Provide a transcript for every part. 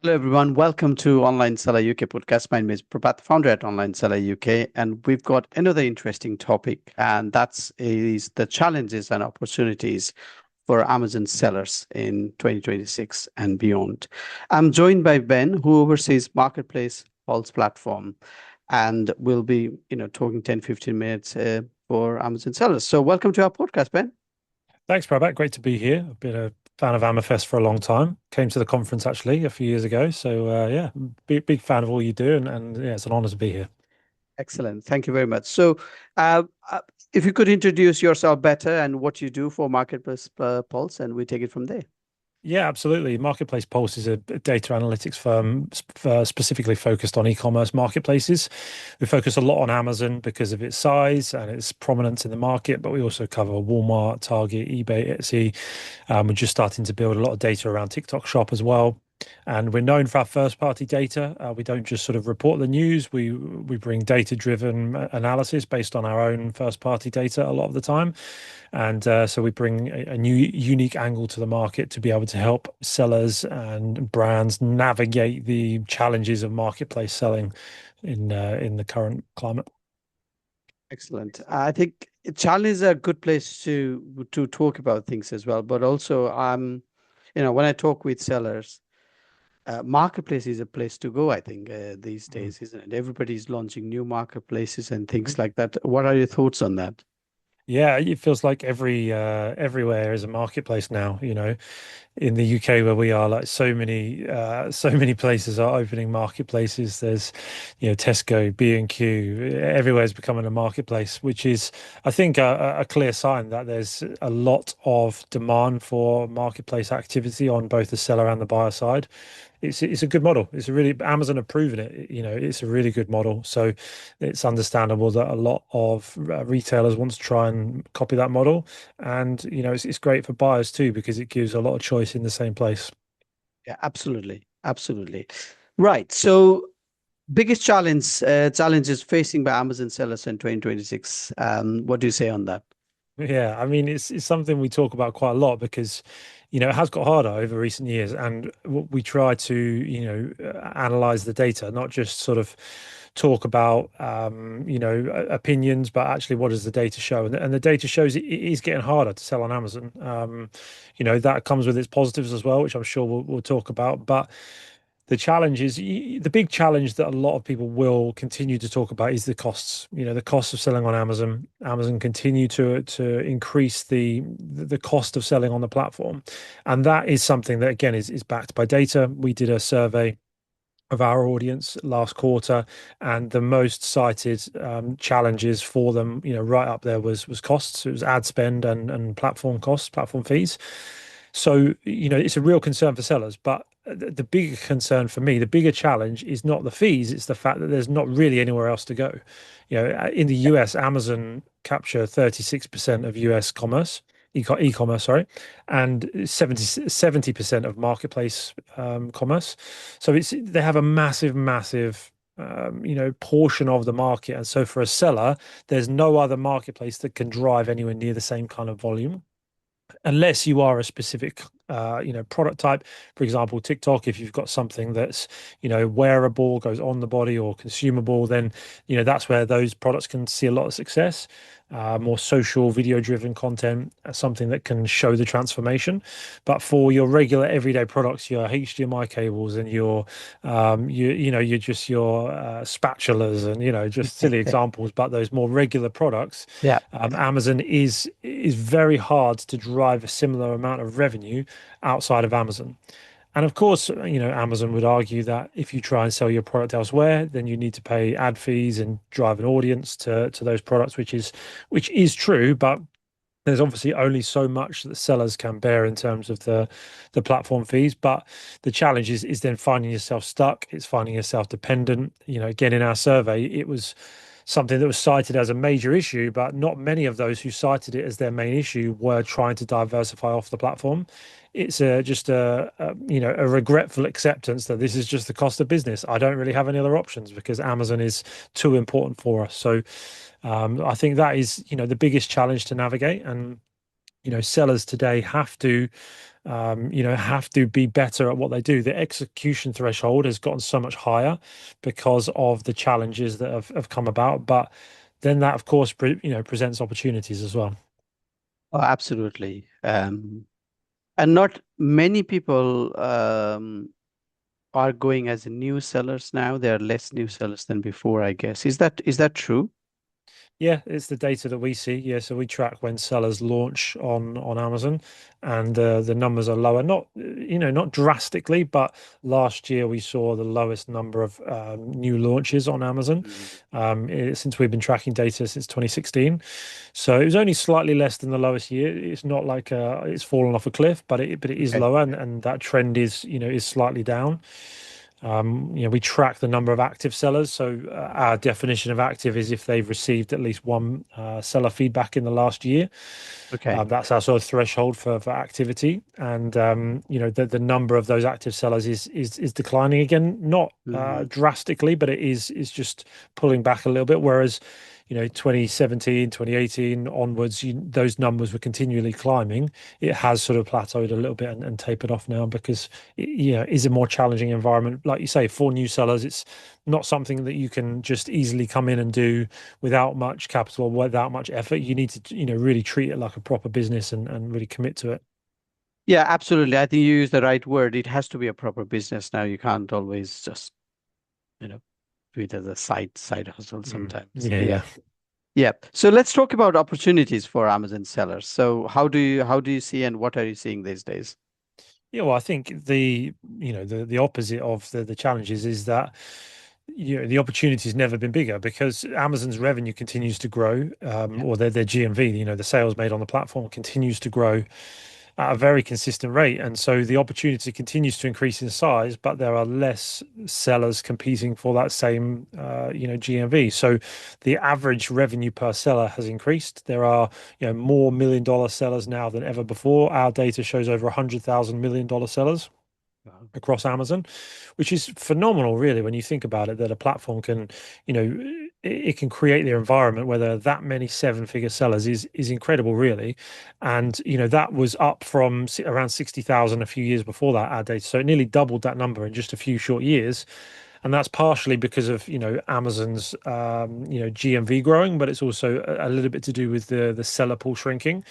Hello, everyone. Welcome to Online Seller UK podcast. My name is Prabhat, founder at Online Seller UK, and we've got another interesting topic, and that's is the challenges and opportunities for Amazon sellers in 2026 and beyond. I'm joined by Ben, who oversees Marketplace Pulse platform, and we'll be, talking 10, 15 minutes for Amazon sellers. So welcome to our podcast, Ben. Thanks, Prabhat. Great to be here. I've been a fan of Amafest for a long time. Came to the conference actually a few years ago. So yeah, big fan of all you do, and yeah, it's an honor to be here. Excellent. Thank you very much. So, uh, uh, if you could introduce yourself better and what you do for Marketplace Pulse, and we take it from there. Yeah, absolutely. Marketplace Pulse is a data analytics firm specifically focused on e-commerce marketplaces. We focus a lot on Amazon because of its size and its prominence in the market, but we also cover Walmart, Target, eBay, Etsy. We're just starting to build a lot of data around TikTok Shop as well. And we're known for our first party data. We don't just sort of report the news. We bring data driven analysis based on our own first party data a lot of the time. And so we bring a new unique angle to the market to be able to help sellers and brands navigate the challenges of marketplace selling in the current climate. Excellent. I think challenge is a good place to talk about things as well, but also when I talk with sellers, marketplace is a place to go. I think these Mm. days, isn't it? Everybody's launching new marketplaces and things like that. What are your thoughts on that? Yeah, it feels like everywhere is a marketplace now, in the UK where we are, like so many places are opening marketplaces. There's, Tesco, B&Q, everywhere's becoming a marketplace, which is, I think, a clear sign that there's a lot of demand for marketplace activity on both the seller and the buyer side. It's a good model. It's a really Amazon have proven it. It's a really good model. So it's understandable that a lot of retailers want to try and copy that model, and it's great for buyers too because it gives a lot of choice in the same place. Yeah, absolutely, absolutely. Right. So biggest challenges facing by Amazon sellers in 2026. What do you say on that? Yeah, I mean it's something we talk about quite a lot because it has got harder over recent years, and we try to analyze the data, not just sort of talk about opinions, but actually what does the data show? And the data shows it is getting harder to sell on Amazon. That comes with its positives as well, which I'm sure we'll talk about, but. The challenge is the big challenge that a lot of people will continue to talk about is the costs. The cost of selling on Amazon. Amazon continue to increase the cost of selling on the platform, and that is something that again is backed by data. We did a survey of our audience last quarter, and the most cited challenges for them, right up there was costs. It was ad spend and platform costs, platform fees. So, it's a real concern for sellers, but the bigger concern for me, the bigger challenge is not the fees, it's the fact that there's not really anywhere else to go. In the US, Amazon capture 36% of US commerce, e-commerce, sorry, and 70% of marketplace commerce. So they have a massive portion of the market. And so for a seller, there's no other marketplace that can drive anywhere near the same kind of volume unless you are a specific product type. For example, TikTok, if you've got something that's wearable, goes on the body, or consumable, then that's where those products can see a lot of success. More social video driven content, something that can show the transformation. But for your regular everyday products, your HDMI cables and you're just your spatulas and just silly examples, but those more regular products, Yeah. Amazon is very hard to drive a similar amount of revenue outside of Amazon. And of course, Amazon would argue that if you try and sell your product elsewhere, then you need to pay ad fees and drive an audience to those products, which is true, but there's obviously only so much that sellers can bear in terms of the platform fees. But the challenge is then finding yourself stuck. It's finding yourself dependent. Again, in our survey, it was something that was cited as a major issue, but not many of those who cited it as their main issue were trying to diversify off the platform. It's just a regretful acceptance that this is just the cost of business. I don't really have any other options because Amazon is too important for us. So I think that is the biggest challenge to navigate. And sellers today have to have to be better at what they do. The execution threshold has gotten so much higher because of the challenges that have come about. But then that, of course, presents opportunities as well. Oh, absolutely. And not many people are going as new sellers now. There are less new sellers than before, I guess. Is that true? Yeah, it's the data that we see. Yeah, so we track when sellers launch on Amazon, and the numbers are lower. Not not drastically, but last year we saw the lowest number of new launches on Amazon Mm. since we've been tracking data since 2016. So it was only slightly less than the lowest year. It's not like it's fallen off a cliff, but it is Okay. lower, and that trend is slightly down. We track the number of active sellers. So our definition of active is if they've received at least one seller feedback in the last year. Okay. That's our sort of threshold for activity. And the number of those active sellers is declining again, not Hmm. drastically, but it is just pulling back a little bit. Whereas 2017, 2018 onwards, those numbers were continually climbing. It has sort of plateaued a little bit and tapered off now because it is a more challenging environment. Like you say, for new sellers, it's not something that you can just easily come in and do without much capital, without much effort. You need to, really treat it like a proper business and really commit to it. Yeah, absolutely. I think you use the right word. It has to be a proper business now. You can't always just, you know, do it as a side hustle sometimes. Yeah, Yeah. yeah. Yeah. So let's talk about opportunities for Amazon sellers. So how do you see and what are you seeing these days? Yeah, well, I think the opposite of the challenges is that the opportunity's never been bigger because Amazon's revenue continues to grow, Yeah. or their GMV, the sales made on the platform continues to grow at a very consistent rate, and so the opportunity continues to increase in size, but there are less sellers competing for that same GMV. So the average revenue per seller has increased. There are more million-dollar sellers now than ever before. Our data shows over 100,000 million-dollar sellers Wow. across Amazon, which is phenomenal, really, when you think about it, that a platform can, it can create their environment where there are that many seven-figure sellers is incredible, really. And, that was up from around 60,000 a few years before that ad data. So it nearly doubled that number in just a few short years. And that's partially because of Amazon's GMV growing, but it's also a little bit to do with the seller pool shrinking.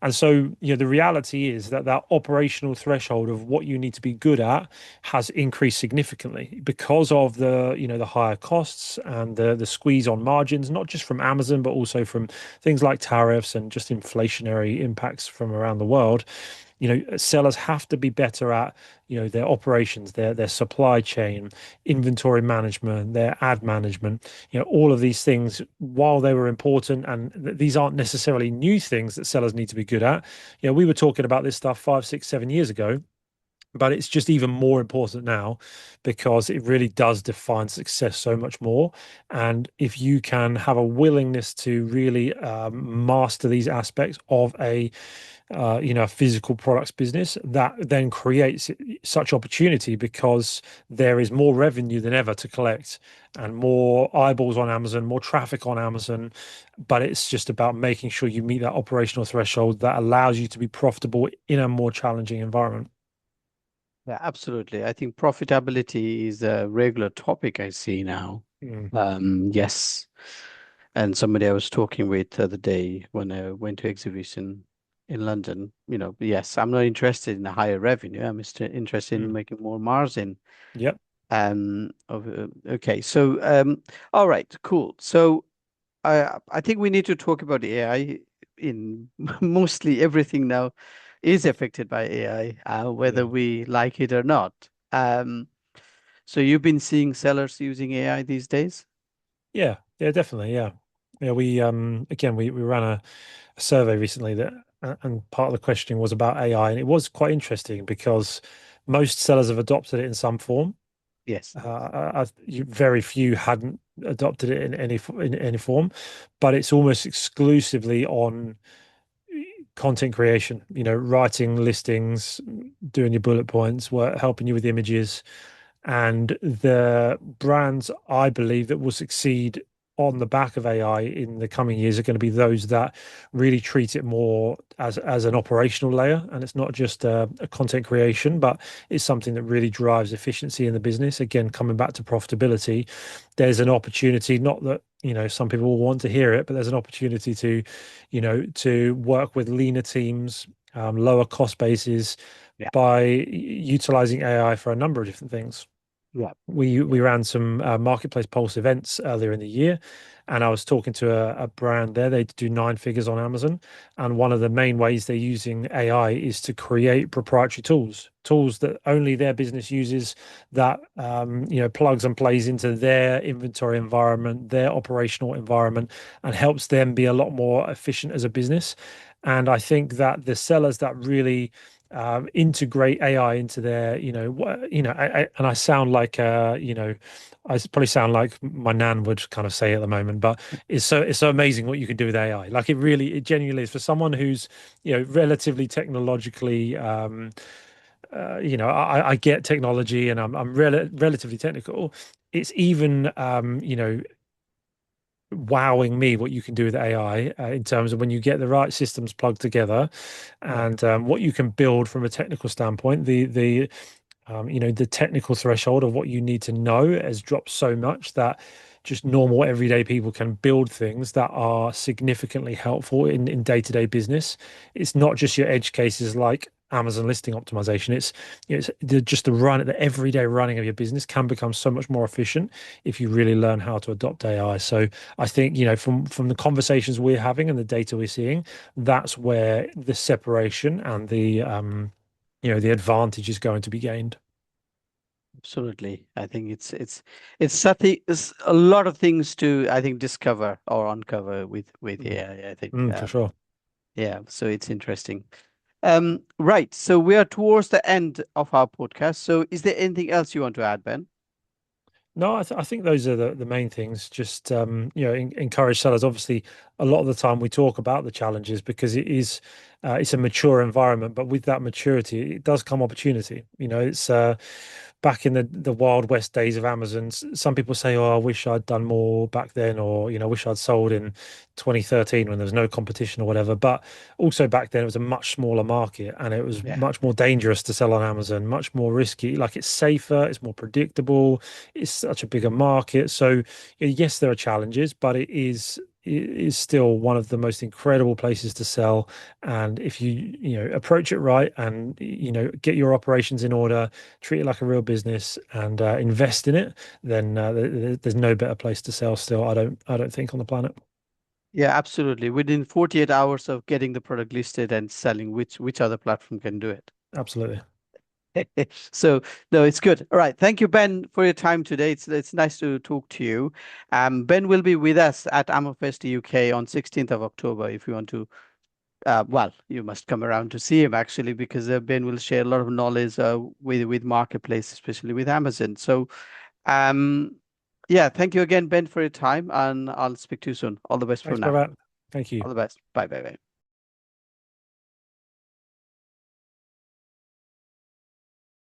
And so the reality is that that operational threshold of what you need to be good at has increased significantly because of the higher costs and the squeeze on margins, not just from Amazon but also from things like tariffs and just inflationary impacts from around the world. Sellers have to be better at their operations, their supply chain, inventory management, their ad management, all of these things. While they were important, and these aren't necessarily new things that sellers need to be good at. We were talking about this stuff 5, 6, 7 years ago, but it's just even more important now because it really does define success so much more. And if you can have a willingness to really master these aspects of a physical products business, that then creates such opportunity because there is more revenue than ever to collect and more eyeballs on Amazon, more traffic on Amazon. But it's just about making sure you meet that operational threshold that allows you to be profitable in a more challenging environment. Yeah, absolutely. I think profitability is a regular topic I see now. Mm. Yes. And somebody I was talking with the other day when I went to exhibition in London, yes, I'm not interested in a higher revenue. I'm interested in Mm. making more margin. Yep. Okay. So, all right, cool. So I think we need to talk about AI in mostly everything now is affected by AI, whether Yeah. we like it or not. So you've been seeing sellers using AI these days? Yeah. Yeah, definitely. Yeah. Yeah. We again we ran a survey recently that and part of the questioning was about AI, and it was quite interesting because most sellers have adopted it in some form. Yes. Very few hadn't adopted it in any form, but it's almost exclusively on content creation, writing listings, doing your bullet points, helping you with images. And the brands, I believe, that will succeed on the back of AI in the coming years are going to be those that really treat it more as an operational layer, and it's not just a content creation, but it's something that really drives efficiency in the business. Again, coming back to profitability, there's an opportunity, not that, some people will want to hear it, but there's an opportunity to, to work with leaner teams, lower cost bases Yeah. by utilizing AI for a number of different things. Yeah. We ran some marketplace pulse events earlier in the year, and I was talking to a brand there. They do nine figures on Amazon, and one of the main ways they're using AI is to create proprietary tools that only their business uses, that plugs and plays into their inventory environment, their operational environment, and helps them be a lot more efficient as a business. And I think that the sellers that really integrate AI into their, and I sound like, I probably sound like my nan would kind of say at the moment, but it's so amazing what you can do with AI. Like it genuinely is for someone who's, relatively technologically, I get technology and I'm relatively technical. It's even, wowing me what you can do with AI in terms of when you get the right systems plugged together Yeah. and what you can build from a technical standpoint. The technical threshold of what you need to know has dropped so much that just normal everyday people can build things that are significantly helpful in day-to-day business. It's not just your edge cases like Amazon listing optimization. Just the everyday running of your business can become so much more efficient if you really learn how to adopt AI. So I think, from the conversations we're having and the data we're seeing, that's where the separation and the advantage is going to be gained. Absolutely. I think it's something, it's a lot of things to, I think, discover or uncover with Mm. AI, I think. For sure. Yeah, so it's interesting. Right. So we are towards the end of our podcast. So is there anything else you want to add, Ben? No, I think those are the main things. Just encourage sellers. Obviously, a lot of the time we talk about the challenges because it's a mature environment, but with that maturity, it does come opportunity. It's back in the Wild West days of Amazon. Some people say, "Oh, I wish I'd done more back then," or I wish I'd sold in 2013 when there was no competition or whatever. But also back then, it was a much smaller market, and it was Yeah. much more dangerous to sell on Amazon, much more risky. Like it's safer, it's more predictable, it's such a bigger market. So yes, there are challenges, but it is still one of the most incredible places to sell. And if you approach it right and get your operations in order, treat it like a real business, and invest in it, then there's no better place to sell. Still, I don't think on the planet. Yeah, absolutely. Within 48 hours of getting the product listed and selling, which other platform can do it? Absolutely. So no, it's good. All right. Thank you, Ben, for your time today. It's nice to talk to you. Ben will be with us at AmmoFest UK on 16th of October. If you want to, well, you must come around to see him actually, because Ben will share a lot of knowledge with marketplace, especially with Amazon. So yeah, thank you again, Ben, for your time, and I'll speak to you soon. All the best for Thanks, now. Prabhat. Thank you. All the best. Bye, bye, bye.